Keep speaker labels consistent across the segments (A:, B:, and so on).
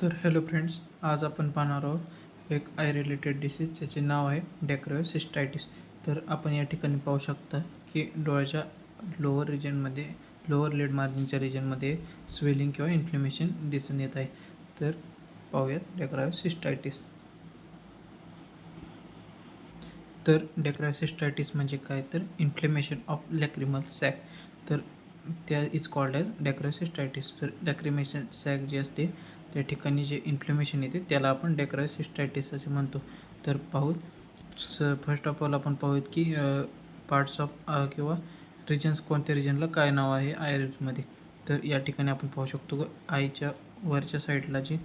A: तर hello friends, आज आपण पाहणार आहोत एक आय रिलेटेड डिसीज ज्याचे नाव आहे डेक्रोसिस्टायटिस. तर आपण या ठिकाणी पाहू शकता की डोळ्याच्या लोअर रिजनमध्ये, लोअर लिड मार्जिनच्या रिजनमध्ये स्वेलिंग किंवा इन्फ्लेमेशन दिसून येत आहे. तर पाहूयात डेक्रोसिस्टायटिस. तर डेक्रोसिस्टायटिस म्हणजे काय, तर इन्फ्लेमेशन ऑफ लॅक्रिमल सॅक. तर त्या इज कॉल्ड ॲज डेक्रोसिस्टायटिस. तर लॅक्रिमेशन सॅक जे असते त्या ठिकाणी जे इन्फ्लेमेशन येते त्याला आपण डेक्रोसिस्टायटिस असे म्हणतो. तर पाहू फर्स्ट ऑफ ऑल आपण पाहूयात की पार्ट्स ऑफ किंवा रिजन्स, कोणत्या रिजनला काय नाव आहे आयरिजमध्ये. तर या ठिकाणी आपण पाहू शकतो की आईच्या वरच्या साईडला जी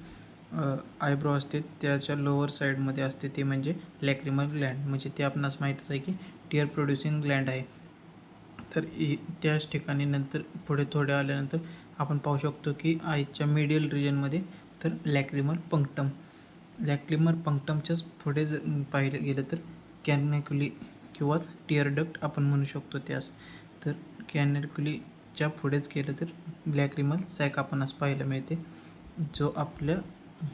A: आयब्रो असते त्याच्या लोअर साईडमध्ये असते ते म्हणजे लॅक्रिमल ग्लँड. म्हणजे ते आपणास माहीतच आहे की टिअर प्रोड्युसिंग ग्लँड आहे. तर त्याच ठिकाणी नंतर पुढे थोडे आल्यानंतर आपण पाहू शकतो की आईच्या मिडियल रिजनमध्ये तर लॅक्रिमल पंक्टमच्याच पुढे जर पाहिलं गेलं तर कॅनॅक्युली किंवा टिअर डक्ट आपण म्हणू शकतो त्यास. तर कॅनॅक्युलीच्या पुढेच गेलं तर लॅक्रिमल सॅक आपणास पाहायला मिळते, जो आपल्या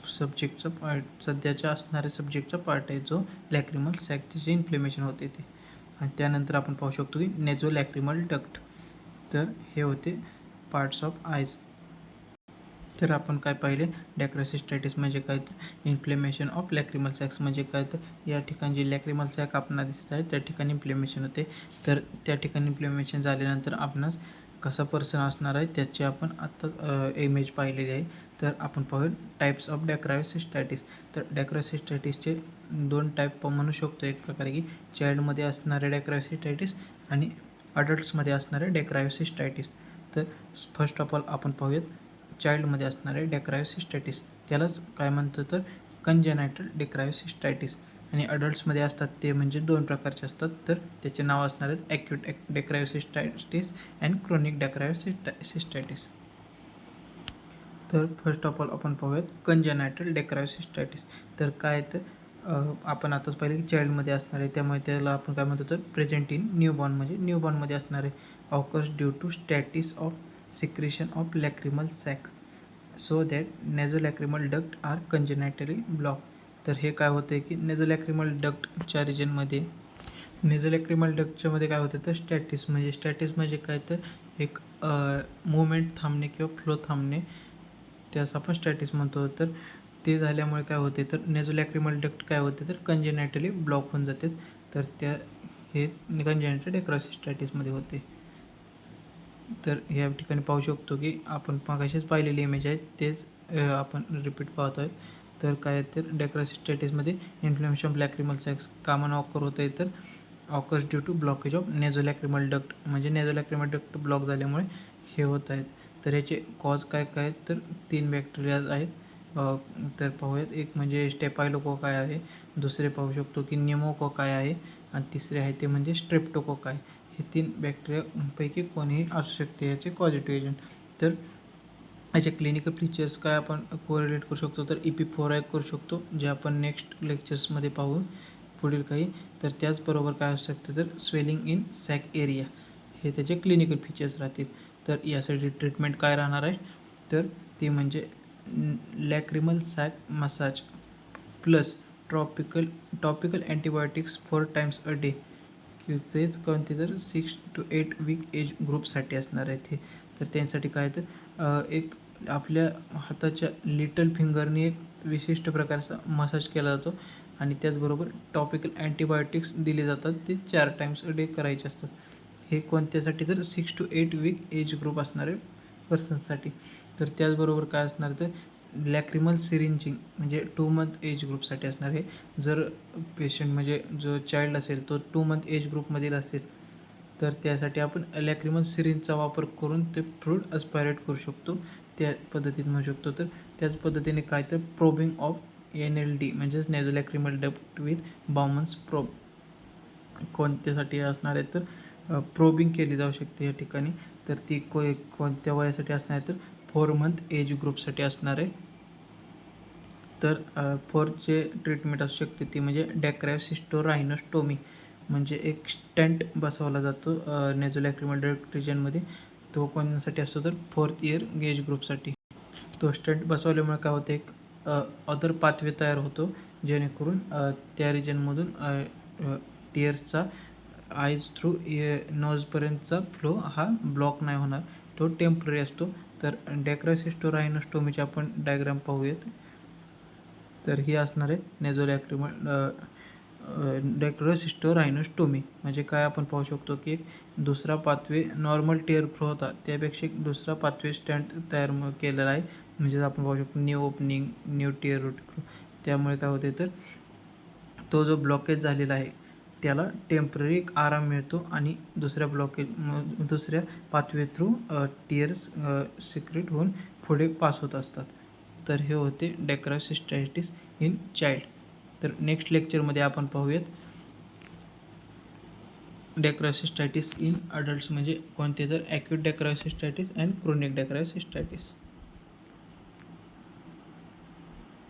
A: सब्जेक्टचा पार्ट, सध्याच्या असणाऱ्या सब्जेक्टचा पार्ट आहे, जो लॅक्रिमल सॅकचे जे इन्फ्लेमेशन होते ते. आणि त्यानंतर आपण पाहू शकतो की नेझो लॅक्रिमल डक्ट. तर हे होते पार्ट्स ऑफ आयज. तर आपण काय पाहिले, डेक्रोसिस्टायटिस म्हणजे काय, तर इन्फ्लेमेशन ऑफ लॅक्रिमल सॅक्स म्हणजे काय, तर या ठिकाणी जे लॅक्रिमल सॅक आपणास दिसत आहे त्या ठिकाणी इन्फ्लेमेशन होते. तर त्या ठिकाणी इन्फ्लेमेशन झाल्यानंतर आपणास कसा पर्सन असणार आहे त्याची आपण आत्ताच इमेज पाहिलेली आहे. तर आपण पाहूया टाईप्स ऑफ डेक्रोसिस्टायटिस. तर डेक्रोसिस्टायटिसचे दोन टाईप म्हणू शकतो. एक प्रकारे की चाइल्डमध्ये असणारे डेक्रोसिस्टायटिस आणि अडल्ट्समध्ये असणारे डेक्रोसिस्टायटिस. तर फर्स्ट ऑफ ऑल आपण पाहूयात चाइल्डमध्ये असणारे डेक्रोसिस्टायटिस, त्यालाच काय म्हणतो तर कंजेनायटल डेक्रोसिस्टायटिस. आणि अडल्ट्समध्ये असतात ते म्हणजे दोन प्रकारचे असतात. तर त्याचे नाव असणार आहेत ॲक्यूट डेक्रोसिस्टायटिस अँड क्रोनिक डेक्रोसिस्टायटिस. तर फर्स्ट ऑफ ऑल आपण पाहूयात कंजेनायटल डेक्रोसिस्टायटिस. तर काय, तर आपण आताच पाहिलं की चाइल्डमध्ये असणार आहे, त्यामुळे त्याला आपण काय म्हणतो तर प्रेझेंट इन न्यूबॉर्न, म्हणजे न्यूबॉर्नमध्ये असणार आहे. Occurs due to stasis of secretion of lacrimal sac so that nasolacrimal duct are congenitally block. तर हे काय होतं की नेझोलॅक्रिमल डक्टच्या रिजनमध्ये, नेझोलॅक्रिमल डक्टच्यामध्ये काय होतं तर स्टॅटिस म्हणजे काय, तर एक मूवमेंट थांबणे किंवा फ्लो थांबणे, त्यास आपण स्टॅटिस म्हणतो. तर ते झाल्यामुळे काय होते तर नेझोलॅक्रिमल डक्ट काय होते तर कंजेनायटली ब्लॉक होऊन जाते. तर हे कंजेनायटल डेक्रोसिस्टायटिसमध्ये होते. तर या ठिकाणी पाहू शकतो की आपण मगाशीच पाहिलेली इमेज आहे तेच आपण रिपीट पाहत आहोत. तर काय, तर डेक्रोसिस्टायटिसमध्ये inflammation of lacrimal sacs common occur होत आहे. तर occurs due to blockage of nasolacrimal duct, म्हणजे नेझोलॅक्रिमल डक्ट ब्लॉक झाल्यामुळे हे होत आहेत. तर याचे कॉज काय काय, तर 3 बॅक्टेरिया आहेत. तर पाहूयात. एक म्हणजे स्टेफायलोकोकाय आहे, दुसरे पाहू शकतो की न्यूमोकोकाय आहे, आणि तिसरे आहे ते म्हणजे स्ट्रेप्टोकोकाय. हे 3 बॅक्टेरियापैकी कोणीही असू शकते याचे पॉझिटिव्ह एजंट. तर याचे क्लिनिकल फीचर्स काय आपण कोरिलेट करू शकतो तर EP4 करू शकतो, जे आपण नेक्स्ट लेक्चर्समध्ये पाहू पुढील काही. तर त्याचबरोबर काय असू शकतं तर स्वेलिंग इन सॅक एरिया, हे त्याचे क्लिनिकल फीचर्स राहतील. तर यासाठी ट्रीटमेंट काय राहणार आहे, तर ती म्हणजे lacrimal sac massage plus topical antibiotics 4 times a day. तेच कोणते तर 6 to 8 वीक एज ग्रुपसाठी असणार आहे ते. तर त्यांसाठी काय, तर एक आपल्या हाताच्या लिटल फिंगरने एक विशिष्ट प्रकारचा मसाज केला जातो, आणि त्याचबरोबर टॉपिकल अँटीबायोटिक्स दिले जातात, ते 4 टाइम्स अ डे करायचे असतात. हे कोणत्यासाठी तर 6 to 8 वीक एज ग्रुप असणारे पर्सन्ससाठी. तर त्याचबरोबर काय असणार तर लॅक्रिमल सिरिंजिंग म्हणजे 2 मंथ एज ग्रुपसाठी असणार आहे. जर पेशंट म्हणजे जो चाइल्ड असेल तो 2 मंथ एज ग्रुपमधील असेल तर त्यासाठी आपण लॅक्रिमल सिरिंजचा वापर करून ते फ्लूइड अस्पायरेट करू शकतो, त्या पद्धतीत म्हणू शकतो. तर त्याच पद्धतीने काय, तर प्रोबिंग ऑफ NLD म्हणजेच नेझोलॅक्रिमल डक्ट विथ बाउमन्स प्रोब कोणत्यासाठी असणार आहे तर प्रोबिंग केली जाऊ शकते या ठिकाणी. तर ती कोणत्या वयासाठी असणार आहे तर 4 मंथ एज ग्रुपसाठी असणार आहे. तर फोरचे ट्रीटमेंट असू शकते ती म्हणजे डेक्रोसिस्टोरायनोस्टोमी, म्हणजे एक स्टंट बसवला जातो नेझोलॅक्रिमल डक्ट रिजनमध्ये. तो कोणासाठी असतो तर 4th इयर एज ग्रुपसाठी. तो स्टंट बसवल्यामुळे काय होते, एक अदर पाथवे तयार होतो, जेणेकरून त्या रिजनमधून टीयर्सचा आईज थ्रू नोजपर्यंतचा फ्लो हा ब्लॉक नाही होणार, तो टेम्पररी असतो. तर डेक्रासिस्टोरायनोस्टोमीची आपण डायग्राम पाहूयात. तर ही असणार आहे नेझोलॅक्रिमल डेक्रासिस्टोरायनोस्टोमी. म्हणजे काय आपण पाहू शकतो की एक दुसरा पाथवे नॉर्मल टिअर फ्लो होता त्यापेक्षा एक दुसरा पाथवे स्टंट तयार केलेला आहे. म्हणजे आपण पाहू शकतो new opening, new tier route flow. त्यामुळे काय होते तर तो जो ब्लॉकेज झालेला आहे त्याला टेम्पररी एक आराम मिळतो आणि दुसऱ्या पाथवे थ्रू टिअर्स सिक्रेट होऊन पुढे पास होत असतात. तर हे होते डेक्रासिस्टायटिस इन चाइल्ड. तर नेक्स्ट लेक्चरमध्ये आपण पाहूयात डेक्रासिस्टायटिस इन अडल्ट्स म्हणजे कोणते तर ॲक्यूट डेक्रासिस्टायटिस अँड क्रोनिक डेक्रासिस्टायटिस.